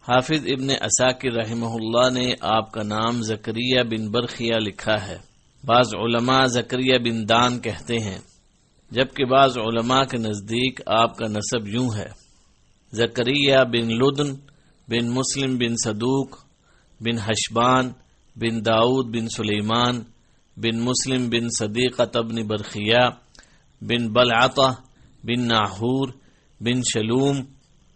حافظ ابن عساکر رحمہ اللہ نے آپ کا نام زکریا بن برخیہ لکھا ہے۔ بعض علماء زکریا بن دان کہتے ہیں، جبکہ بعض علماء کے نزدیک آپ کا نسب یوں ہے: زکریا بن لدن بن مسلم بن صدوق بن حشبان بن داؤد بن سلیمان بن مسلم بن صدیقۃ بن برخیہ بن بلعطہ بن ناحور بن شلوم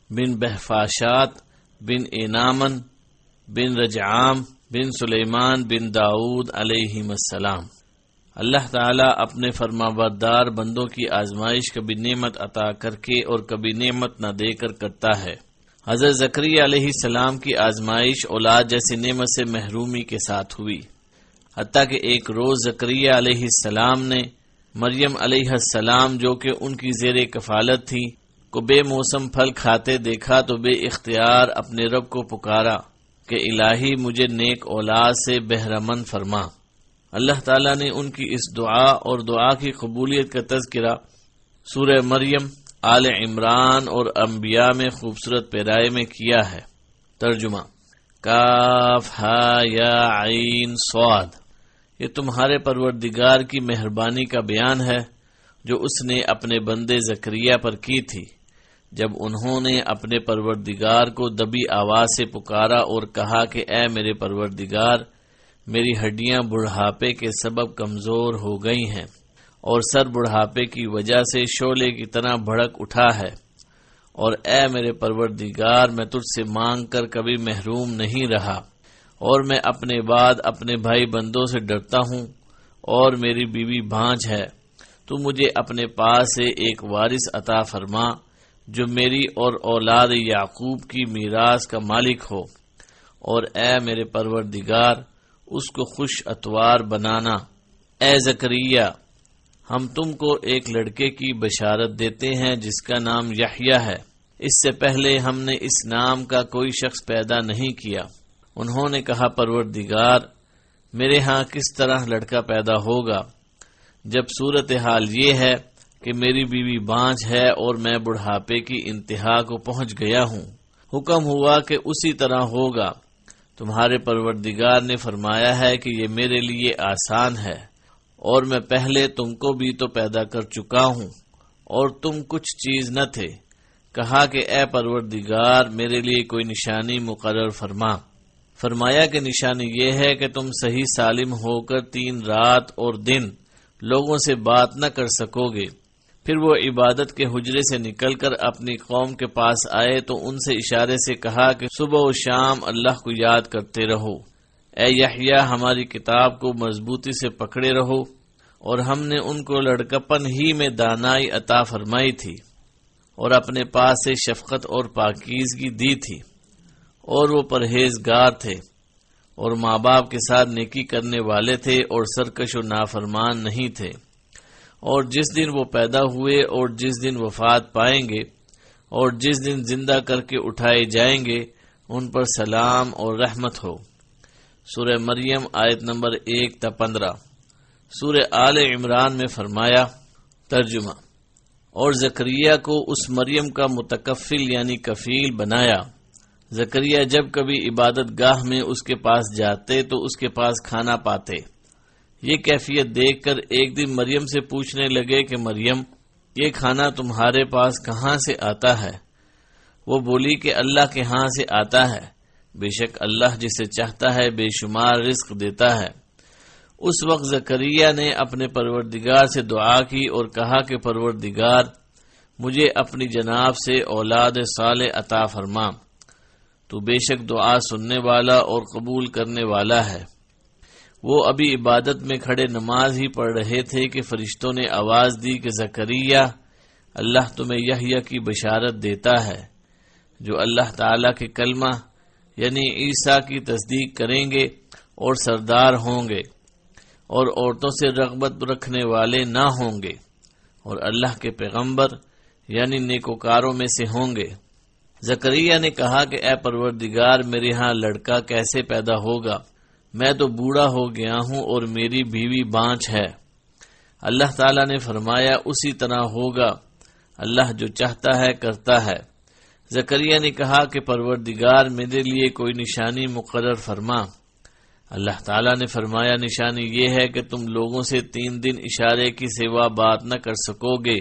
بن بہفاشات بن اینامن بن رجعام بن سلیمان بن داؤد علیہم السلام۔ اللہ تعالیٰ اپنے فرمانبردار بندوں کی آزمائش کبھی نعمت عطا کر کے اور کبھی نعمت نہ دے کر کرتا ہے۔ حضرت زکریا علیہ السلام کی آزمائش اولاد جیسی نعمت سے محرومی کے ساتھ ہوئی، حتیٰ کہ ایک روز زکریا علیہ السلام نے مریم علیہ السلام، جو کہ ان کی زیر کفالت تھی، کو بے موسم پھل کھاتے دیکھا تو بے اختیار اپنے رب کو پکارا کہ الہی مجھے نیک اولاد سے بہرمند فرما۔ اللہ تعالیٰ نے ان کی اس دعا اور دعا کی قبولیت کا تذکرہ سورہ مریم، آل عمران اور انبیاء میں خوبصورت پیرائے میں کیا ہے۔ ترجمہ: کاف ہا یا عین صاد، یہ تمہارے پروردگار کی مہربانی کا بیان ہے جو اس نے اپنے بندے زکریا پر کی تھی، جب انہوں نے اپنے پروردگار کو دبی آواز سے پکارا اور کہا کہ اے میرے پروردگار، میری ہڈیاں بڑھاپے کے سبب کمزور ہو گئی ہیں اور سر بڑھاپے کی وجہ سے شعلے کی طرح بھڑک اٹھا ہے، اور اے میرے پروردگار، میں تجھ سے مانگ کر کبھی محروم نہیں رہا، اور میں اپنے بعد اپنے بھائی بندوں سے ڈرتا ہوں، اور میری بیوی بانجھ ہے۔ تو مجھے اپنے پاس سے ایک وارث عطا فرما جو میری اور اولاد یعقوب کی میراث کا مالک ہو، اور اے میرے پروردگار، اس کو خوش اتوار بنانا۔ اے زکریا، ہم تم کو ایک لڑکے کی بشارت دیتے ہیں جس کا نام یحییٰ ہے۔ اس سے پہلے ہم نے اس نام کا کوئی شخص پیدا نہیں کیا۔ انہوں نے کہا، پروردگار، میرے ہاں کس طرح لڑکا پیدا ہوگا جب صورتحال یہ ہے کہ میری بیوی بانجھ ہے اور میں بڑھاپے کی انتہا کو پہنچ گیا ہوں۔ حکم ہوا کہ اسی طرح ہوگا۔ تمہارے پروردگار نے فرمایا ہے کہ یہ میرے لیے آسان ہے، اور میں پہلے تم کو بھی تو پیدا کر چکا ہوں اور تم کچھ چیز نہ تھے۔ کہا کہ اے پروردگار، میرے لیے کوئی نشانی مقرر فرما۔ فرمایا کہ نشانی یہ ہے کہ تم صحیح سالم ہو کر 3 رات اور دن لوگوں سے بات نہ کر سکو گے۔ پھر وہ عبادت کے حجرے سے نکل کر اپنی قوم کے پاس آئے تو ان سے اشارے سے کہا کہ صبح و شام اللہ کو یاد کرتے رہو۔ اے یحییٰ، ہماری کتاب کو مضبوطی سے پکڑے رہو، اور ہم نے ان کو لڑکپن ہی میں دانائی عطا فرمائی تھی اور اپنے پاس سے شفقت اور پاکیزگی دی تھی، اور وہ پرہیزگار تھے اور ماں باپ کے ساتھ نیکی کرنے والے تھے اور سرکش و نافرمان نہیں تھے۔ اور جس دن وہ پیدا ہوئے اور جس دن وفات پائیں گے اور جس دن زندہ کر کے اٹھائے جائیں گے، ان پر سلام اور رحمت ہو۔ سورہ مریم آیت نمبر 1 تا 15۔ سورہ آل عمران میں فرمایا۔ ترجمہ: اور زکریا کو اس مریم کا متکفل یعنی کفیل بنایا۔ زکریا جب کبھی عبادت گاہ میں اس کے پاس جاتے تو اس کے پاس کھانا پاتے۔ یہ کیفیت دیکھ کر ایک دن مریم سے پوچھنے لگے کہ مریم، یہ کھانا تمہارے پاس کہاں سے آتا ہے؟ وہ بولی کہ اللہ کے ہاں سے آتا ہے، بے شک اللہ جسے چاہتا ہے بے شمار رزق دیتا ہے۔ اس وقت زکریا نے اپنے پروردگار سے دعا کی اور کہا کہ پروردگار، مجھے اپنی جناب سے اولاد صالح عطا فرما، تو بے شک دعا سننے والا اور قبول کرنے والا ہے۔ وہ ابھی عبادت میں کھڑے نماز ہی پڑھ رہے تھے کہ فرشتوں نے آواز دی کہ زکریا، اللہ تمہیں یحییٰ کی بشارت دیتا ہے، جو اللہ تعالیٰ کے کلمہ یعنی عیسیٰ کی تصدیق کریں گے اور سردار ہوں گے، اور عورتوں سے رغبت رکھنے والے نہ ہوں گے، اور اللہ کے پیغمبر یعنی نیکوکاروں میں سے ہوں گے۔ زکریا نے کہا کہ اے پروردگار، میرے ہاں لڑکا کیسے پیدا ہوگا؟ میں تو بوڑھا ہو گیا ہوں اور میری بیوی بانجھ ہے۔ اللہ تعالیٰ نے فرمایا، اسی طرح ہوگا، اللہ جو چاہتا ہے کرتا ہے۔ زکریا نے کہا کہ پروردگار میرے لیے کوئی نشانی مقرر فرما۔ اللہ تعالیٰ نے فرمایا نشانی یہ ہے کہ تم لوگوں سے 3 دن اشارے کی سوا بات نہ کر سکو گے،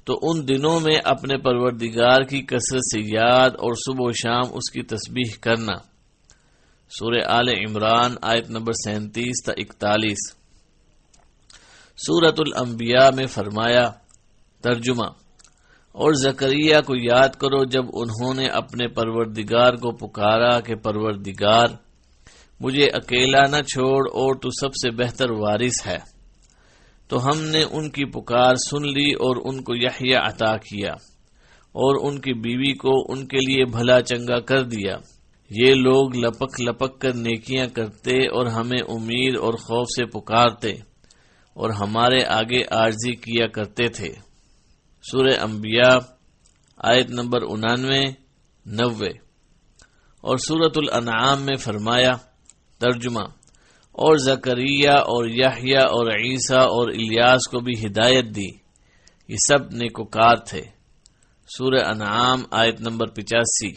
تو ان دنوں میں اپنے پروردگار کی کثرت سے یاد اور صبح و شام اس کی تسبیح کرنا۔ سورہ آل عمران آیت نمبر 37 تا 41۔ سورۃ الانبیاء میں فرمایا ترجمہ: اور زکریا کو یاد کرو جب انہوں نے اپنے پروردگار کو پکارا کہ پروردگار مجھے اکیلا نہ چھوڑ اور تو سب سے بہتر وارث ہے، تو ہم نے ان کی پکار سن لی اور ان کو یحییٰ عطا کیا اور ان کی بیوی کو ان کے لیے بھلا چنگا کر دیا۔ یہ لوگ لپک لپک کر نیکیاں کرتے اور ہمیں امید اور خوف سے پکارتے اور ہمارے آگے عاجزی کیا کرتے تھے۔ سورہ انبیاء آیت نمبر 99-90۔ اور سورۃ الانعام میں فرمایا ترجمہ: اور زکریا اور یحییٰ اور عیسیٰ اور الیاس کو بھی ہدایت دی، یہ سب نیکوکار تھے۔ سورہ انعام آیت نمبر 85۔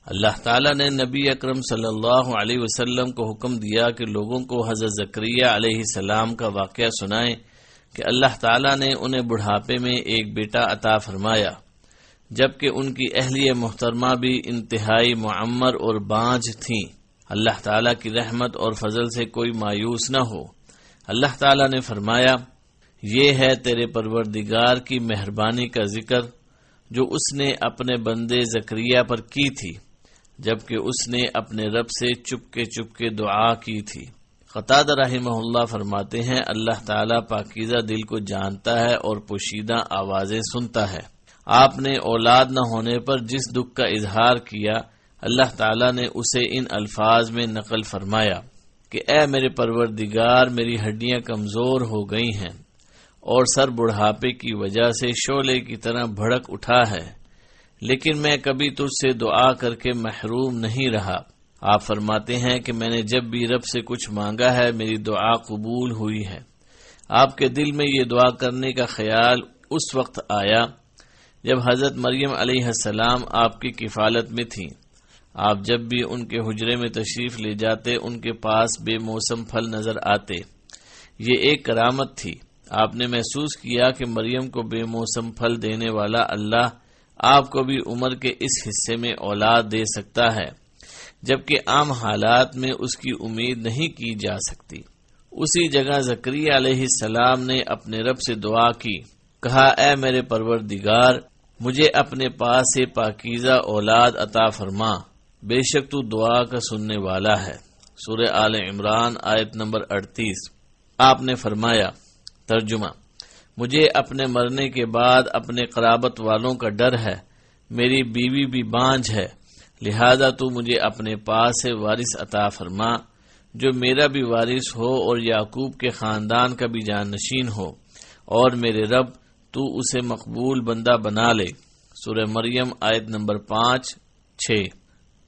اللہ تعالیٰ نے نبی اکرم صلی اللہ علیہ وسلم کو حکم دیا کہ لوگوں کو حضرت زکریا علیہ السلام کا واقعہ سنائیں کہ اللہ تعالیٰ نے انہیں بڑھاپے میں ایک بیٹا عطا فرمایا، جبکہ ان کی اہلیہ محترمہ بھی انتہائی معمر اور بانجھ تھیں۔ اللہ تعالیٰ کی رحمت اور فضل سے کوئی مایوس نہ ہو۔ اللہ تعالیٰ نے فرمایا یہ ہے تیرے پروردگار کی مہربانی کا ذکر جو اس نے اپنے بندے زکریا پر کی تھی، جبکہ اس نے اپنے رب سے چپ کے دعا کی تھی۔ قتادہ رحمہ اللہ فرماتے ہیں اللہ تعالیٰ پاکیزہ دل کو جانتا ہے اور پوشیدہ آوازیں سنتا ہے۔ آپ نے اولاد نہ ہونے پر جس دکھ کا اظہار کیا، اللہ تعالیٰ نے اسے ان الفاظ میں نقل فرمایا کہ اے میرے پروردگار میری ہڈیاں کمزور ہو گئی ہیں اور سر بڑھاپے کی وجہ سے شعلے کی طرح بھڑک اٹھا ہے، لیکن میں کبھی تجھ سے دعا کر کے محروم نہیں رہا۔ آپ فرماتے ہیں کہ میں نے جب بھی رب سے کچھ مانگا ہے میری دعا قبول ہوئی ہے۔ آپ کے دل میں یہ دعا کرنے کا خیال اس وقت آیا جب حضرت مریم علیہ السلام آپ کی کفالت میں تھیں۔ آپ جب بھی ان کے حجرے میں تشریف لے جاتے ان کے پاس بے موسم پھل نظر آتے۔ یہ ایک کرامت تھی۔ آپ نے محسوس کیا کہ مریم کو بے موسم پھل دینے والا اللہ آپ کو بھی عمر کے اس حصے میں اولاد دے سکتا ہے، جبکہ عام حالات میں اس کی امید نہیں کی جا سکتی۔ اسی جگہ زکریا علیہ السلام نے اپنے رب سے دعا کی، کہا اے میرے پروردگار مجھے اپنے پاس سے پاکیزہ اولاد عطا فرما، بے شک تو دعا کا سننے والا ہے۔ سورہ آل عمران آیت نمبر 38۔ آپ نے فرمایا ترجمہ: مجھے اپنے مرنے کے بعد اپنے قرابت والوں کا ڈر ہے، میری بیوی بھی بانجھ ہے، لہذا تو مجھے اپنے پاس سے وارث عطا فرما جو میرا بھی وارث ہو اور یعقوب کے خاندان کا بھی جانشین ہو، اور میرے رب تو اسے مقبول بندہ بنا لے۔ سورہ مریم آیت نمبر 5-6۔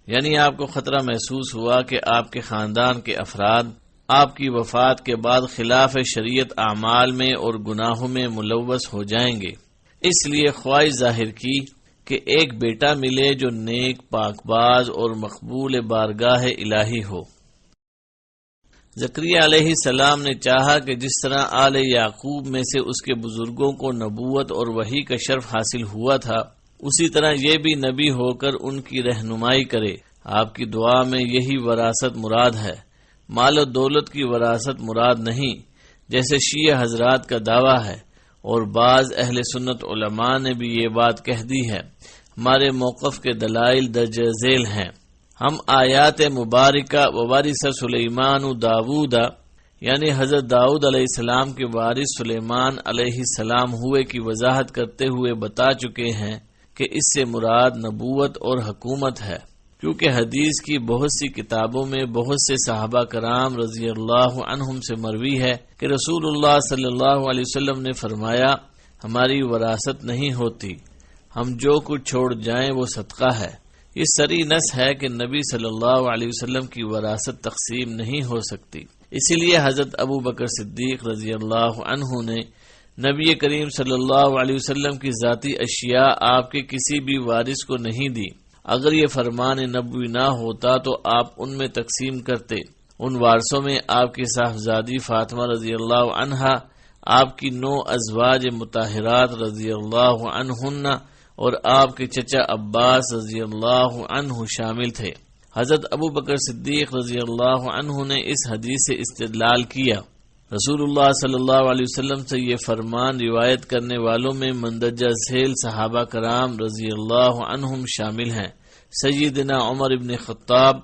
یعنی آپ کو خطرہ محسوس ہوا کہ آپ کے خاندان کے افراد آپ کی وفات کے بعد خلاف شریعت اعمال میں اور گناہوں میں ملوث ہو جائیں گے، اس لیے خواہش ظاہر کی کہ ایک بیٹا ملے جو نیک، پاک باز اور مقبول بارگاہ الہی ہو۔ زکریا علیہ السلام نے چاہا کہ جس طرح آل یعقوب میں سے اس کے بزرگوں کو نبوت اور وحی کا شرف حاصل ہوا تھا، اسی طرح یہ بھی نبی ہو کر ان کی رہنمائی کرے۔ آپ کی دعا میں یہی وراثت مراد ہے، مال و دولت کی وراثت مراد نہیں، جیسے شیعہ حضرات کا دعویٰ ہے، اور بعض اہل سنت علماء نے بھی یہ بات کہہ دی ہے۔ ہمارے موقف کے دلائل درج ذیل ہیں۔ ہم آیات مبارکہ ووارث سلیمان داود، یعنی حضرت داؤد علیہ السلام کے وارث سلیمان علیہ السلام ہوئے کی وضاحت کرتے ہوئے بتا چکے ہیں کہ اس سے مراد نبوت اور حکومت ہے، کیونکہ حدیث کی بہت سی کتابوں میں بہت سے صحابہ کرام رضی اللہ عنہم سے مروی ہے کہ رسول اللہ صلی اللہ علیہ وسلم نے فرمایا ہماری وراثت نہیں ہوتی، ہم جو کچھ چھوڑ جائیں وہ صدقہ ہے۔ یہ سری نص ہے کہ نبی صلی اللہ علیہ وسلم کی وراثت تقسیم نہیں ہو سکتی، اسی لیے حضرت ابو بکر صدیق رضی اللہ عنہ نے نبی کریم صلی اللہ علیہ وسلم کی ذاتی اشیاء آپ کے کسی بھی وارث کو نہیں دی۔ اگر یہ فرمان نبوی نہ ہوتا تو آپ ان میں تقسیم کرتے۔ ان وارثوں میں آپ کی صاحبزادی فاطمہ رضی اللہ عنہا، آپ کی 9 ازواج مطہرات رضی اللہ عنہن اور آپ کے چچا عباس رضی اللہ عنہ شامل تھے۔ حضرت ابو بکر صدیق رضی اللہ عنہ نے اس حدیث سے استدلال کیا۔ رسول اللہ صلی اللہ علیہ وسلم سے یہ فرمان روایت کرنے والوں میں مندرجہ ذیل صحابہ کرام رضی اللہ عنہم شامل ہیں: سیدنا عمر ابن خطاب،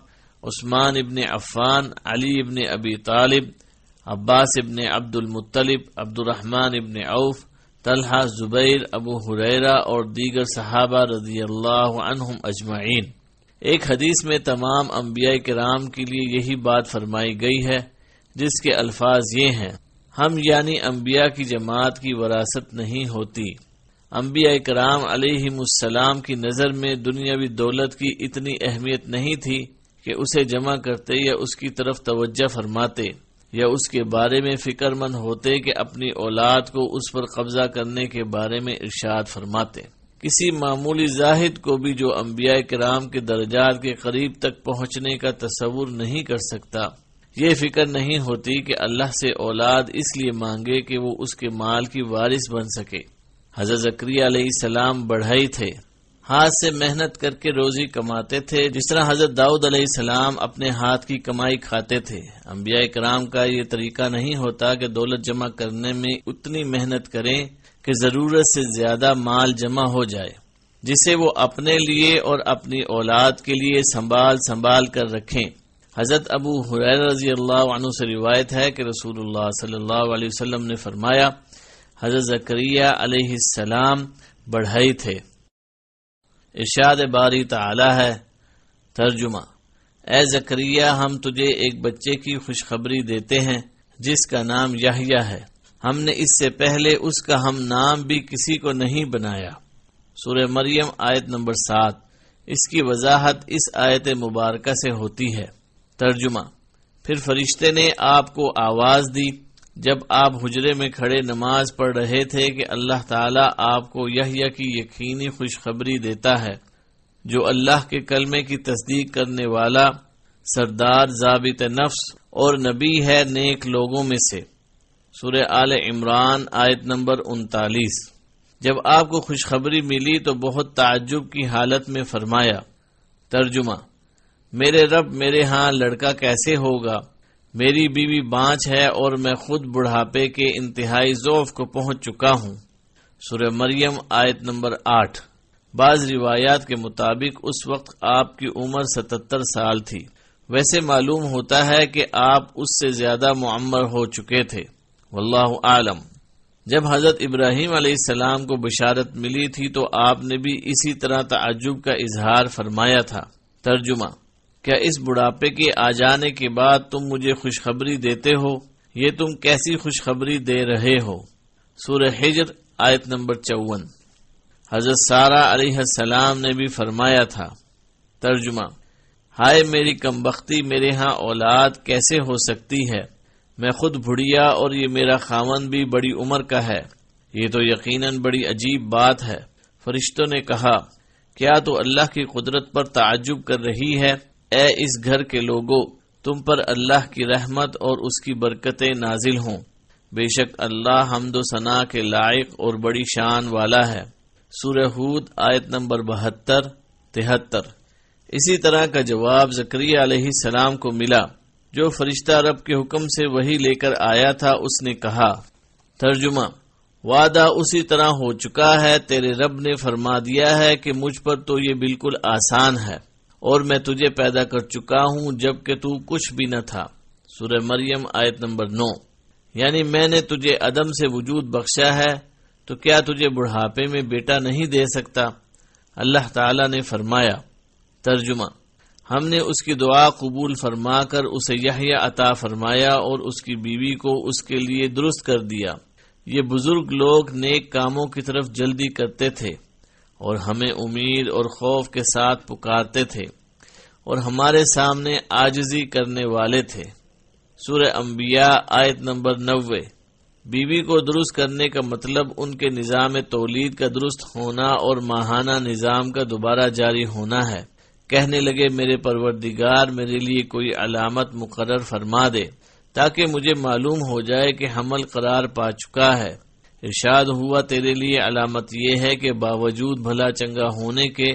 عثمان ابن عفان، علی ابن ابی طالب، عباس ابن عبد المطلب، عبد الرحمن ابن عوف، طلحہ، زبیر، ابو ہریرہ اور دیگر صحابہ رضی اللہ عنہم اجمعین۔ ایک حدیث میں تمام انبیاء کرام کے لیے یہی بات فرمائی گئی ہے، جس کے الفاظ یہ ہیں: ہم یعنی انبیاء کی جماعت کی وراثت نہیں ہوتی۔ انبیاء کرام علیہم السلام کی نظر میں دنیاوی دولت کی اتنی اہمیت نہیں تھی کہ اسے جمع کرتے یا اس کی طرف توجہ فرماتے یا اس کے بارے میں فکر مند ہوتے کہ اپنی اولاد کو اس پر قبضہ کرنے کے بارے میں ارشاد فرماتے۔ کسی معمولی زاہد کو بھی جو انبیاء کرام کے درجات کے قریب تک پہنچنے کا تصور نہیں کر سکتا، یہ فکر نہیں ہوتی کہ اللہ سے اولاد اس لیے مانگے کہ وہ اس کے مال کی وارث بن سکے۔ حضرت زکریا علیہ السلام بڑھئی تھے، ہاتھ سے محنت کر کے روزی کماتے تھے، جس طرح حضرت داؤد علیہ السلام اپنے ہاتھ کی کمائی کھاتے تھے۔ انبیاء کرام کا یہ طریقہ نہیں ہوتا کہ دولت جمع کرنے میں اتنی محنت کریں کہ ضرورت سے زیادہ مال جمع ہو جائے، جسے وہ اپنے لیے اور اپنی اولاد کے لیے سنبھال کر رکھیں۔ حضرت ابو ہریرہ رضی اللہ عنہ سے روایت ہے کہ رسول اللہ صلی اللہ علیہ وسلم نے فرمایا: حضرت زکریا علیہ السلام بڑھئی تھے۔ ارشاد باری تعالی ہے، ترجمہ: اے زکریا، ہم تجھے ایک بچے کی خوشخبری دیتے ہیں جس کا نام یحییٰ ہے۔ ہم نے اس سے پہلے اس کا ہم نام بھی کسی کو نہیں بنایا۔ سورہ مریم آیت نمبر 7۔ اس کی وضاحت اس آیت مبارکہ سے ہوتی ہے۔ ترجمہ: پھر فرشتے نے آپ کو آواز دی جب آپ حجرے میں کھڑے نماز پڑھ رہے تھے کہ اللہ تعالیٰ آپ کو یحییٰ کی یقینی خوشخبری دیتا ہے، جو اللہ کے کلمے کی تصدیق کرنے والا، سردار، ضابط نفس اور نبی ہے نیک لوگوں میں سے۔ سورہ آل عمران آیت نمبر 39۔ جب آپ کو خوشخبری ملی تو بہت تعجب کی حالت میں فرمایا۔ ترجمہ: میرے رب، میرے ہاں لڑکا کیسے ہوگا؟ میری بیوی بانجھ ہے اور میں خود بڑھاپے کے انتہائی ضعف کو پہنچ چکا ہوں۔ سورہ مریم آیت نمبر 8۔ بعض روایات کے مطابق اس وقت آپ کی عمر 77 سال تھی۔ ویسے معلوم ہوتا ہے کہ آپ اس سے زیادہ معمر ہو چکے تھے، واللہ عالم۔ جب حضرت ابراہیم علیہ السلام کو بشارت ملی تھی تو آپ نے بھی اسی طرح تعجب کا اظہار فرمایا تھا۔ ترجمہ: کیا اس بڑھاپے کے آ جانے کے بعد تم مجھے خوشخبری دیتے ہو؟ یہ تم کیسی خوشخبری دے رہے ہو؟ سورہ حجر آیت نمبر 54۔ حضرت سارہ علیہ السلام نے بھی فرمایا تھا۔ ترجمہ: ہائے میری کمبختی، میرے ہاں اولاد کیسے ہو سکتی ہے؟ میں خود بڑھیا اور یہ میرا خاوند بھی بڑی عمر کا ہے، یہ تو یقیناً بڑی عجیب بات ہے۔ فرشتوں نے کہا: کیا تو اللہ کی قدرت پر تعجب کر رہی ہے؟ اے اس گھر کے لوگو، تم پر اللہ کی رحمت اور اس کی برکتیں نازل ہوں۔ بے شک اللہ حمد و ثنا کے لائق اور بڑی شان والا ہے۔ سورہ ہود آیت نمبر 72-73۔ اسی طرح کا جواب زکریا علیہ السلام کو ملا۔ جو فرشتہ رب کے حکم سے وحی لے کر آیا تھا اس نے کہا۔ ترجمہ: وعدہ اسی طرح ہو چکا ہے، تیرے رب نے فرما دیا ہے کہ مجھ پر تو یہ بالکل آسان ہے، اور میں تجھے پیدا کر چکا ہوں جب کہ تو کچھ بھی نہ تھا۔ سورہ مریم آیت نمبر 9۔ یعنی میں نے تجھے عدم سے وجود بخشا ہے، تو کیا تجھے بڑھاپے میں بیٹا نہیں دے سکتا؟ اللہ تعالیٰ نے فرمایا۔ ترجمہ: ہم نے اس کی دعا قبول فرما کر اسے یحییٰ عطا فرمایا اور اس کی بیوی کو اس کے لیے درست کر دیا۔ یہ بزرگ لوگ نیک کاموں کی طرف جلدی کرتے تھے اور ہمیں امید اور خوف کے ساتھ پکارتے تھے اور ہمارے سامنے عاجزی کرنے والے تھے۔ سورہ انبیاء آیت نمبر 90۔ بیوی کو درست کرنے کا مطلب ان کے نظام تولید کا درست ہونا اور ماہانہ نظام کا دوبارہ جاری ہونا ہے۔ کہنے لگے میرے پروردگار میرے لیے کوئی علامت مقرر فرما دے تاکہ مجھے معلوم ہو جائے کہ حمل قرار پا چکا ہے۔ ارشاد ہوا تیرے لیے علامت یہ ہے کہ باوجود بھلا چنگا ہونے کے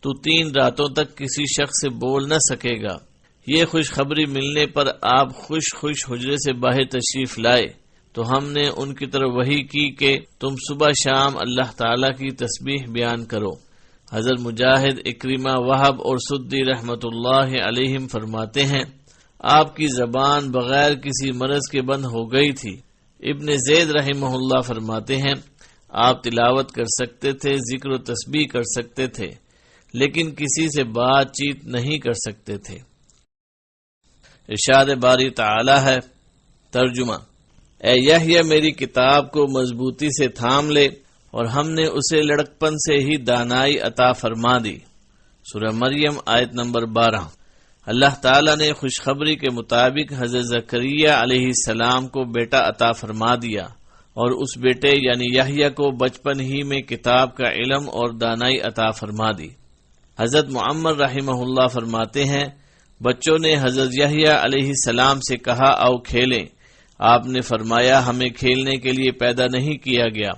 تو 3 راتوں تک کسی شخص سے بول نہ سکے گا۔ یہ خوشخبری ملنے پر آپ خوش حجرے سے باہر تشریف لائے تو ہم نے ان کی طرف وحی کی کہ تم صبح شام اللہ تعالی کی تسبیح بیان کرو۔ حضرت مجاہد، اکرمہ، وہب اور سدی رحمت اللہ علیہم فرماتے ہیں آپ کی زبان بغیر کسی مرض کے بند ہو گئی تھی۔ ابن زید رحمہ اللہ فرماتے ہیں آپ تلاوت کر سکتے تھے، ذکر و تسبیح کر سکتے تھے، لیکن کسی سے بات چیت نہیں کر سکتے تھے۔ ارشاد باری تعالی ہے، ترجمہ: اے یحییٰ میری کتاب کو مضبوطی سے تھام لے اور ہم نے اسے لڑکپن سے ہی دانائی عطا فرما دی۔ سورہ مریم آیت نمبر 12۔ اللہ تعالیٰ نے خوشخبری کے مطابق حضرت زکریا علیہ السلام کو بیٹا عطا فرما دیا اور اس بیٹے یعنی یحییٰ کو بچپن ہی میں کتاب کا علم اور دانائی عطا فرما دی۔ حضرت معمر رحمہ اللہ فرماتے ہیں بچوں نے حضرت یحییٰ علیہ السلام سے کہا آؤ کھیلیں۔ آپ نے فرمایا ہمیں کھیلنے کے لیے پیدا نہیں کیا گیا۔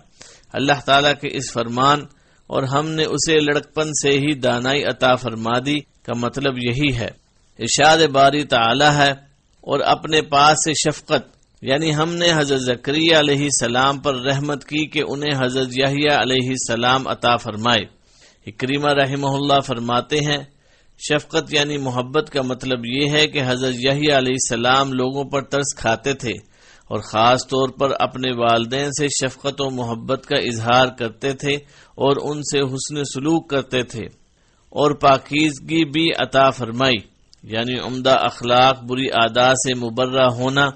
اللہ تعالیٰ کے اس فرمان اور ہم نے اسے لڑکپن سے ہی دانائی عطا فرما دی کا مطلب یہی ہے۔ ارشاد باری تعالی ہے اور اپنے پاس سے شفقت، یعنی ہم نے حضرت زکریا علیہ السلام پر رحمت کی کہ انہیں حضرت یحییٰ علیہ السلام عطا فرمائے۔ اکرمہ رحمہ اللہ فرماتے ہیں شفقت یعنی محبت کا مطلب یہ ہے کہ حضرت یحییٰ علیہ السلام لوگوں پر ترس کھاتے تھے اور خاص طور پر اپنے والدین سے شفقت و محبت کا اظہار کرتے تھے اور ان سے حسن سلوک کرتے تھے، اور پاکیزگی بھی عطا فرمائی، یعنی عمدہ اخلاق، بری عادات سے مبرہ ہونا،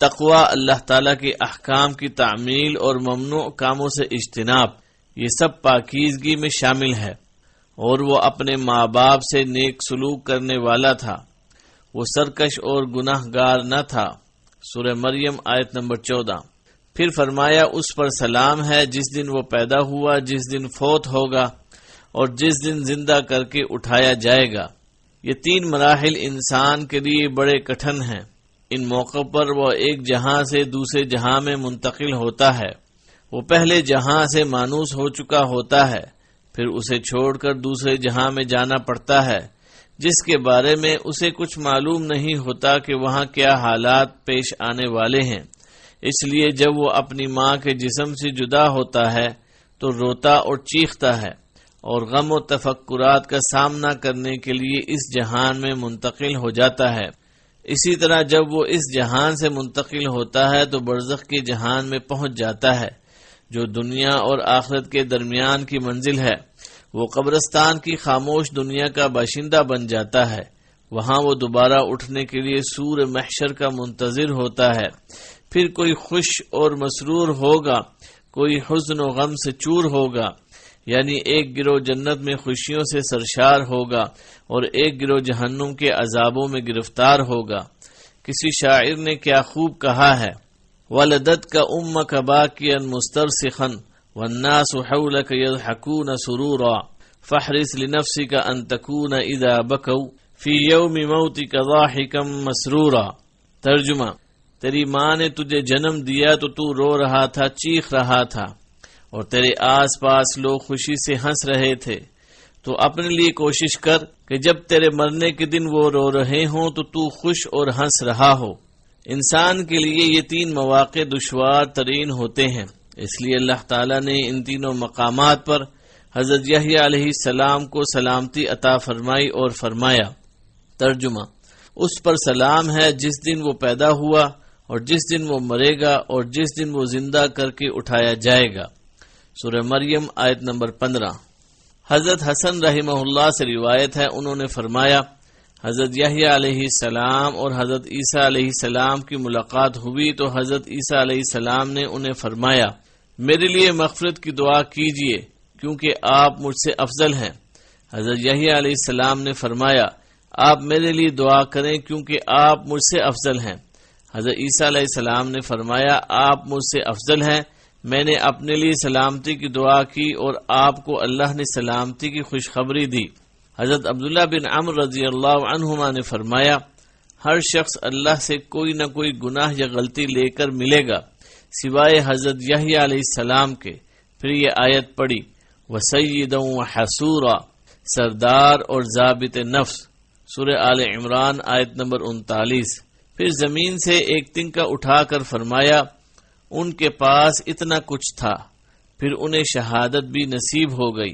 تقوی، اللہ تعالیٰ کے احکام کی تعمیل اور ممنوع کاموں سے اجتناب، یہ سب پاکیزگی میں شامل ہے۔ اور وہ اپنے ماں باپ سے نیک سلوک کرنے والا تھا، وہ سرکش اور گناہ گار نہ تھا۔ سورہ مریم آیت نمبر 14۔ پھر فرمایا اس پر سلام ہے جس دن وہ پیدا ہوا، جس دن فوت ہوگا اور جس دن زندہ کر کے اٹھایا جائے گا۔ یہ 3 مراحل انسان کے لیے بڑے کٹھن ہیں۔ ان موقع پر وہ ایک جہاں سے دوسرے جہاں میں منتقل ہوتا ہے۔ وہ پہلے جہاں سے مانوس ہو چکا ہوتا ہے، پھر اسے چھوڑ کر دوسرے جہاں میں جانا پڑتا ہے جس کے بارے میں اسے کچھ معلوم نہیں ہوتا کہ وہاں کیا حالات پیش آنے والے ہیں۔ اس لیے جب وہ اپنی ماں کے جسم سے جدا ہوتا ہے تو روتا اور چیختا ہے اور غم و تفکرات کا سامنا کرنے کے لیے اس جہان میں منتقل ہو جاتا ہے۔ اسی طرح جب وہ اس جہان سے منتقل ہوتا ہے تو برزخ کے جہان میں پہنچ جاتا ہے جو دنیا اور آخرت کے درمیان کی منزل ہے۔ وہ قبرستان کی خاموش دنیا کا باشندہ بن جاتا ہے۔ وہاں وہ دوبارہ اٹھنے کے لیے سور محشر کا منتظر ہوتا ہے۔ پھر کوئی خوش اور مسرور ہوگا، کوئی حزن و غم سے چور ہوگا، یعنی ایک گروہ جنت میں خوشیوں سے سرشار ہوگا اور ایک گروہ جہنم کے عذابوں میں گرفتار ہوگا۔ کسی شاعر نے کیا خوب کہا ہے، وَلَدَتْكَ أُمَّكَ بَاكِيًا مُسْتَرْسِخًا وَالنَّاسُ حَوْلَكَ يَضْحَكُونَ سُرُورًا فَاحْرِصْ لِنَفْسِكَ أَن تَكُونَ إِذَا بَكَوْا فِي يَوْمِ مَوْتِكَ ضَاحِكًا مَسْرُورًا۔ ترجمہ: تیری ماں نے تجھے جنم دیا تو رو رہا تھا، چیخ رہا تھا، اور تیرے آس پاس لوگ خوشی سے ہنس رہے تھے۔ تو اپنے لیے کوشش کر کہ جب تیرے مرنے کے دن وہ رو رہے ہوں تو خوش اور ہنس رہا ہو۔ انسان کے لیے یہ 3 مواقع دشوار ترین ہوتے ہیں، اس لیے اللہ تعالیٰ نے ان تینوں مقامات پر حضرت یحییٰ علیہ السلام کو سلامتی عطا فرمائی اور فرمایا۔ ترجمہ: اس پر سلام ہے جس دن وہ پیدا ہوا اور جس دن وہ مرے گا اور جس دن وہ زندہ کر کے اٹھایا جائے گا۔ سورہ مریم آیت نمبر 15۔ حضرت حسن رحمہ اللہ سے روایت ہے، انہوں نے فرمایا حضرت یحییٰ علیہ السلام اور حضرت عیسیٰ علیہ السلام کی ملاقات ہوئی تو حضرت عیسیٰ علیہ السلام نے انہیں فرمایا میرے لیے مغفرت کی دعا کیجیے کیونکہ آپ مجھ سے افضل ہیں۔ حضرت یحییٰ علیہ السلام نے فرمایا آپ میرے لیے دعا کریں کیونکہ آپ مجھ سے افضل ہیں۔ حضرت عیسیٰ علیہ السلام نے فرمایا آپ مجھ سے افضل ہیں، میں نے اپنے لیے سلامتی کی دعا کی اور آپ کو اللہ نے سلامتی کی خوشخبری دی۔ حضرت عبداللہ بن عمرو رضی اللہ عنہما نے فرمایا ہر شخص اللہ سے کوئی نہ کوئی گناہ یا غلطی لے کر ملے گا سوائے حضرت یحییٰ علیہ السلام کے۔ پھر یہ آیت پڑھی وَسَيِّدًا وَحَسُورًا، سردار اور ضابط نفس، سورہ آل عمران آیت نمبر 39۔ پھر زمین سے ایک تنکا اٹھا کر فرمایا ان کے پاس اتنا کچھ تھا، پھر انہیں شہادت بھی نصیب ہو گئی۔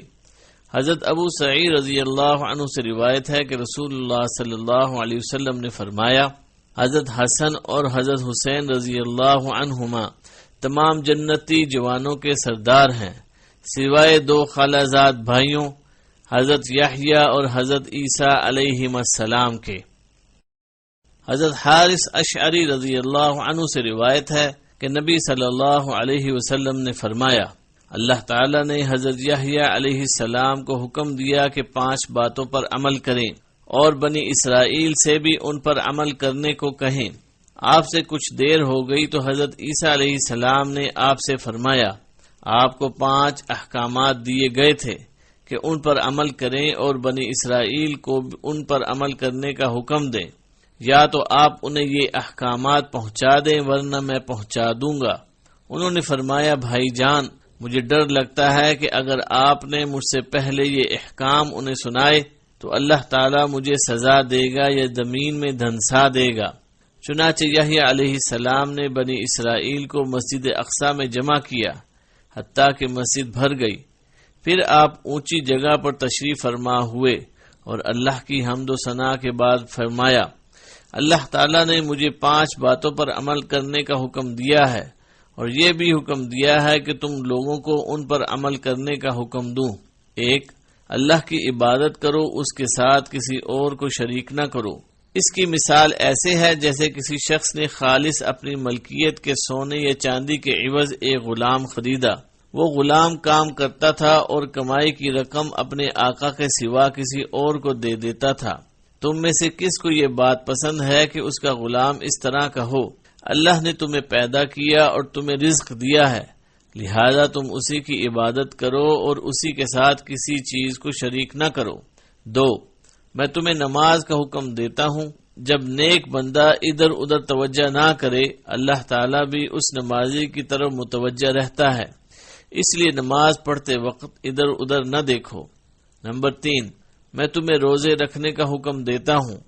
حضرت ابو سعید رضی اللہ عنہ سے روایت ہے کہ رسول اللہ صلی اللہ علیہ وسلم نے فرمایا حضرت حسن اور حضرت حسین رضی اللہ عنہما تمام جنتی جوانوں کے سردار ہیں سوائے دو خالہ زاد بھائیوں حضرت یحییٰ اور حضرت عیسیٰ علیہم السلام کے۔ حضرت حارث اشعری رضی اللہ عنہ سے روایت ہے کہ نبی صلی اللہ علیہ وسلم نے فرمایا اللہ تعالیٰ نے حضرت یحییٰ علیہ السلام کو حکم دیا کہ 5 باتوں پر عمل کریں اور بنی اسرائیل سے بھی ان پر عمل کرنے کو کہیں۔ آپ سے کچھ دیر ہو گئی تو حضرت عیسیٰ علیہ السلام نے آپ سے فرمایا آپ کو 5 احکامات دیے گئے تھے کہ ان پر عمل کریں اور بنی اسرائیل کو ان پر عمل کرنے کا حکم دیں، یا تو آپ انہیں یہ احکامات پہنچا دیں ورنہ میں پہنچا دوں گا۔ انہوں نے فرمایا بھائی جان مجھے ڈر لگتا ہے کہ اگر آپ نے مجھ سے پہلے یہ احکام انہیں سنائے تو اللہ تعالیٰ مجھے سزا دے گا یا زمین میں دھنسا دے گا۔ چنانچہ یحییٰ علیہ السلام نے بنی اسرائیل کو مسجد اقصی میں جمع کیا حتیٰ کہ مسجد بھر گئی۔ پھر آپ اونچی جگہ پر تشریف فرما ہوئے اور اللہ کی حمد و ثنا کے بعد فرمایا اللہ تعالیٰ نے مجھے 5 باتوں پر عمل کرنے کا حکم دیا ہے اور یہ بھی حکم دیا ہے کہ تم لوگوں کو ان پر عمل کرنے کا حکم دوں۔ 1، اللہ کی عبادت کرو، اس کے ساتھ کسی اور کو شریک نہ کرو۔ اس کی مثال ایسے ہے جیسے کسی شخص نے خالص اپنی ملکیت کے سونے یا چاندی کے عوض ایک غلام خریدا۔ وہ غلام کام کرتا تھا اور کمائی کی رقم اپنے آقا کے سوا کسی اور کو دے دیتا تھا۔ تم میں سے کس کو یہ بات پسند ہے کہ اس کا غلام اس طرح کا ہو؟ اللہ نے تمہیں پیدا کیا اور تمہیں رزق دیا ہے، لہذا تم اسی کی عبادت کرو اور اسی کے ساتھ کسی چیز کو شریک نہ کرو۔ 2، میں تمہیں نماز کا حکم دیتا ہوں، جب نیک بندہ ادھر ادھر توجہ نہ کرے اللہ تعالیٰ بھی اس نمازی کی طرف متوجہ رہتا ہے، اس لیے نماز پڑھتے وقت ادھر ادھر نہ دیکھو۔ نمبر 3، میں تمہیں روزے رکھنے کا حکم دیتا ہوں۔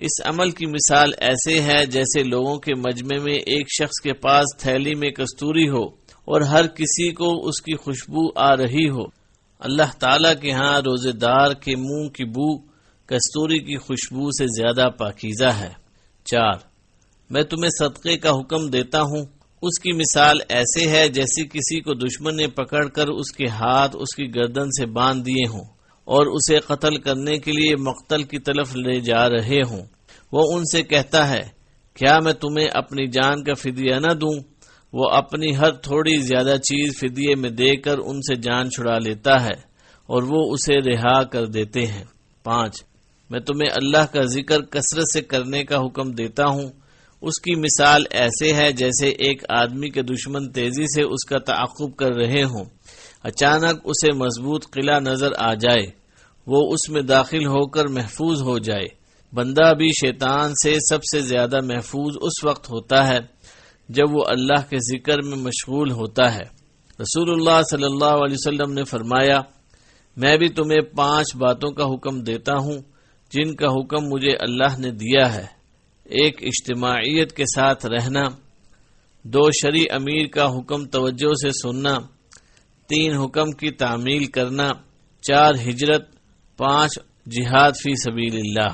اس عمل کی مثال ایسے ہے جیسے لوگوں کے مجمع میں ایک شخص کے پاس تھیلی میں کستوری ہو اور ہر کسی کو اس کی خوشبو آ رہی ہو۔ اللہ تعالیٰ کے ہاں روزے دار کے منہ کی بو کستوری کی خوشبو سے زیادہ پاکیزہ ہے۔ 4، میں تمہیں صدقے کا حکم دیتا ہوں۔ اس کی مثال ایسے ہے جیسے کسی کو دشمن نے پکڑ کر اس کے ہاتھ اس کی گردن سے باندھ دیے ہوں اور اسے قتل کرنے کے لیے مقتل کی طرف لے جا رہے ہوں۔ وہ ان سے کہتا ہے کیا میں تمہیں اپنی جان کا فدیہ نہ دوں؟ وہ اپنی ہر تھوڑی زیادہ چیز فدیے میں دے کر ان سے جان چھڑا لیتا ہے اور وہ اسے رہا کر دیتے ہیں۔ 5، میں تمہیں اللہ کا ذکر کثرت سے کرنے کا حکم دیتا ہوں۔ اس کی مثال ایسے ہے جیسے ایک آدمی کے دشمن تیزی سے اس کا تعاقب کر رہے ہوں، اچانک اسے مضبوط قلعہ نظر آ جائے، وہ اس میں داخل ہو کر محفوظ ہو جائے۔ بندہ بھی شیطان سے سب سے زیادہ محفوظ اس وقت ہوتا ہے جب وہ اللہ کے ذکر میں مشغول ہوتا ہے۔ رسول اللہ صلی اللہ علیہ وسلم نے فرمایا میں بھی تمہیں 5 باتوں کا حکم دیتا ہوں جن کا حکم مجھے اللہ نے دیا ہے۔ 1، اجتماعیت کے ساتھ رہنا۔ 2، شرعی امیر کا حکم توجہ سے سننا۔ 3، حکم کی تعمیل کرنا۔ 4، ہجرت۔ 5، جہاد فی سبیل اللہ۔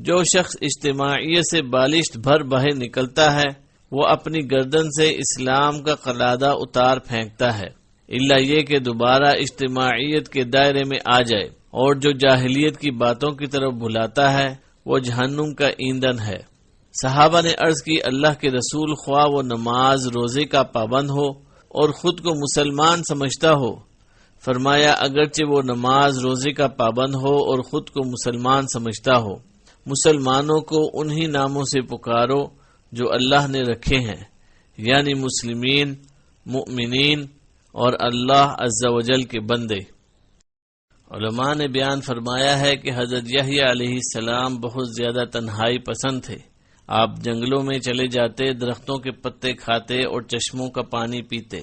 جو شخص اجتماعیت سے بالشت بھر باہر نکلتا ہے وہ اپنی گردن سے اسلام کا قلادہ اتار پھینکتا ہے، الا یہ کہ دوبارہ اجتماعیت کے دائرے میں آ جائے، اور جو جاہلیت کی باتوں کی طرف بلاتا ہے وہ جہنم کا ایندھن ہے۔ صحابہ نے عرض کی اللہ کے رسول خواہ وہ نماز روزے کا پابند ہو اور خود کو مسلمان سمجھتا ہو؟ فرمایا اگرچہ وہ نماز روزے کا پابند ہو اور خود کو مسلمان سمجھتا ہو، مسلمانوں کو انہی ناموں سے پکارو جو اللہ نے رکھے ہیں، یعنی مسلمین، مؤمنین اور اللہ عز و جل کے بندے۔ علماء نے بیان فرمایا ہے کہ حضرت یحییٰ علیہ السلام بہت زیادہ تنہائی پسند تھے۔ آپ جنگلوں میں چلے جاتے، درختوں کے پتے کھاتے اور چشموں کا پانی پیتے،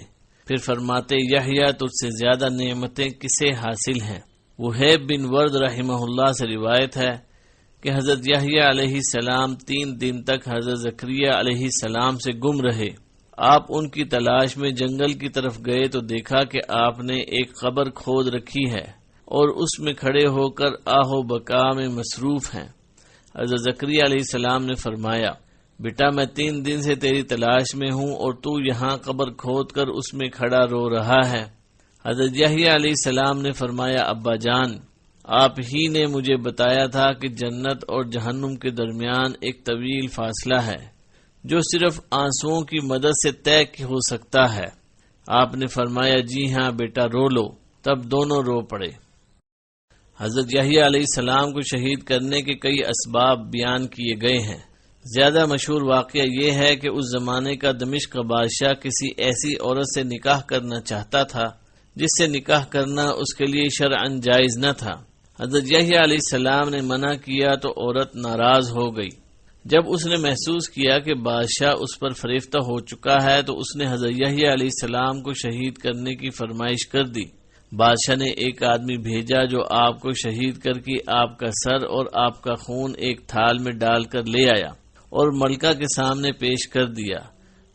پھر فرماتے، یحییٰ تجھ سے زیادہ نعمتیں کسے حاصل ہیں؟ وہیب بن ورد رحمہ اللہ سے روایت ہے کہ حضرت یحییٰ علیہ السلام 3 دن تک حضرت زکریا علیہ السلام سے گم رہے۔ آپ ان کی تلاش میں جنگل کی طرف گئے تو دیکھا کہ آپ نے ایک قبر کھود رکھی ہے اور اس میں کھڑے ہو کر آہ و بکا میں مصروف ہیں۔ حضرت زکریا علیہ السلام نے فرمایا، بیٹا میں 3 دن سے تیری تلاش میں ہوں اور تو یہاں قبر کھود کر اس میں کھڑا رو رہا ہے۔ حضرت یحییٰ علیہ السلام نے فرمایا، ابا جان، آپ ہی نے مجھے بتایا تھا کہ جنت اور جہنم کے درمیان ایک طویل فاصلہ ہے جو صرف آنسوؤں کی مدد سے طے ہو سکتا ہے۔ آپ نے فرمایا، جی ہاں بیٹا رو لو۔ تب دونوں رو پڑے۔ حضرت یحییٰ علیہ السلام کو شہید کرنے کے کئی اسباب بیان کیے گئے ہیں۔ زیادہ مشہور واقعہ یہ ہے کہ اس زمانے کا دمشق کا بادشاہ کسی ایسی عورت سے نکاح کرنا چاہتا تھا جس سے نکاح کرنا اس کے لیے شرعاً جائز نہ تھا۔ حضرت یحییٰ علیہ السلام نے منع کیا تو عورت ناراض ہو گئی۔ جب اس نے محسوس کیا کہ بادشاہ اس پر فریفتہ ہو چکا ہے تو اس نے حضرت یحییٰ علیہ السلام کو شہید کرنے کی فرمائش کر دی۔ بادشاہ نے ایک آدمی بھیجا جو آپ کو شہید کر کے آپ کا سر اور آپ کا خون ایک تھال میں ڈال کر لے آیا اور ملکہ کے سامنے پیش کر دیا۔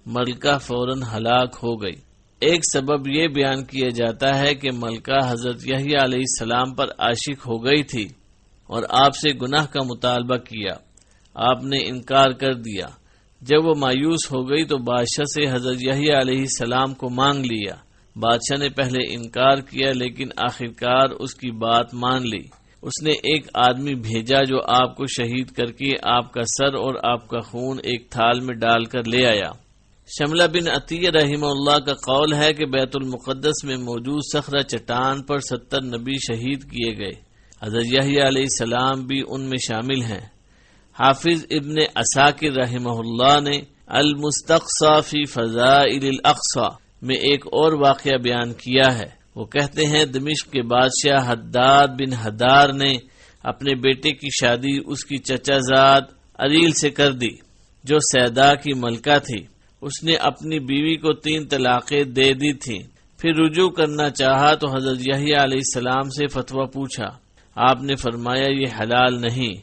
ملکہ فوراً ہلاک ہو گئی۔ ایک سبب یہ بیان کیا جاتا ہے کہ ملکہ حضرت یحییٰ علیہ السلام پر عاشق ہو گئی تھی اور آپ سے گناہ کا مطالبہ کیا۔ آپ نے انکار کر دیا۔ جب وہ مایوس ہو گئی تو بادشاہ سے حضرت یحییٰ علیہ السلام کو مانگ لیا۔ بادشاہ نے پہلے انکار کیا لیکن آخرکار اس کی بات مان لی۔ اس نے ایک آدمی بھیجا جو آپ کو شہید کر کے آپ کا سر اور آپ کا خون ایک تھال میں ڈال کر لے آیا۔ شملہ بن عطیہ رحمہ اللہ کا قول ہے کہ بیت المقدس میں موجود صخرہ چٹان پر 70 نبی شہید کیے گئے۔ حضرت یحییٰ علیہ السلام بھی ان میں شامل ہیں۔ حافظ ابن عساکر رحمہ اللہ نے المستقصی فی فضائل الاقصی میں ایک اور واقعہ بیان کیا ہے۔ وہ کہتے ہیں دمشق کے بادشاہ حداد بن حدار نے اپنے بیٹے کی شادی اس کی چچا زاد عریل سے کر دی جو سیدا کی ملکہ تھی۔ اس نے اپنی بیوی کو 3 طلاقیں دے دی تھیں۔ پھر رجوع کرنا چاہا تو حضرت یحییٰ علیہ السلام سے فتویٰ پوچھا۔ آپ نے فرمایا یہ حلال نہیں۔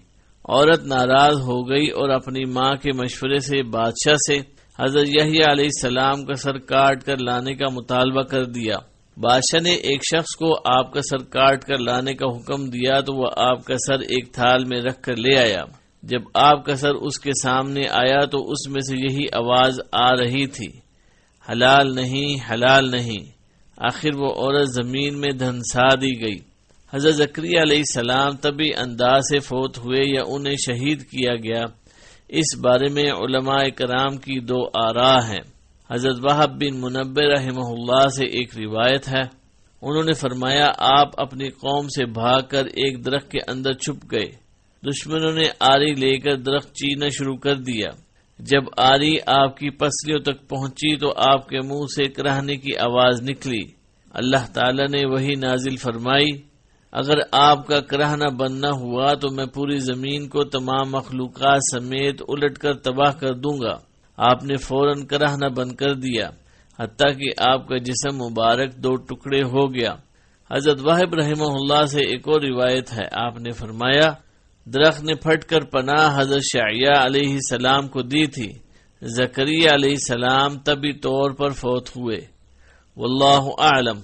عورت ناراض ہو گئی اور اپنی ماں کے مشورے سے بادشاہ سے حضرت یحییٰ علیہ السلام کا سر کاٹ کر لانے کا مطالبہ کر دیا۔ بادشاہ نے ایک شخص کو آپ کا سر کاٹ کر لانے کا حکم دیا تو وہ آپ کا سر ایک تھال میں رکھ کر لے آیا۔ جب آپ کا سر اس کے سامنے آیا تو اس میں سے یہی آواز آ رہی تھی، حلال نہیں، حلال نہیں۔ آخر وہ عورت زمین میں دھنسا دی گئی۔ حضرت زکریا علیہ السلام طبی انداز سے فوت ہوئے یا انہیں شہید کیا گیا، اس بارے میں علماء کرام کی 2 آراء ہیں۔ حضرت وہب بن منبہ رحمہ اللہ سے ایک روایت ہے، انہوں نے فرمایا آپ اپنی قوم سے بھاگ کر ایک درخت کے اندر چھپ گئے۔ دشمنوں نے آری لے کر درخت چیرنا شروع کر دیا۔ جب آری آپ کی پسلیوں تک پہنچی تو آپ کے منہ سے کراہنے کی آواز نکلی۔ اللہ تعالی نے وحی نازل فرمائی، اگر آپ کا کراہنا بند نہ ہوا تو میں پوری زمین کو تمام مخلوقات سمیت الٹ کر تباہ کر دوں گا۔ آپ نے فوراً کراہنا بند کر دیا حتیٰ کہ آپ کا جسم مبارک 2 ٹکڑے ہو گیا۔ حضرت وہب رحمہ اللہ سے ایک اور روایت ہے، آپ نے فرمایا درخت نے پھٹ کر پناہ حضرت شعیہ علیہ السلام کو دی تھی۔ زکریا علیہ السلام طبی طور پر فوت ہوئے۔ واللہ اعلم۔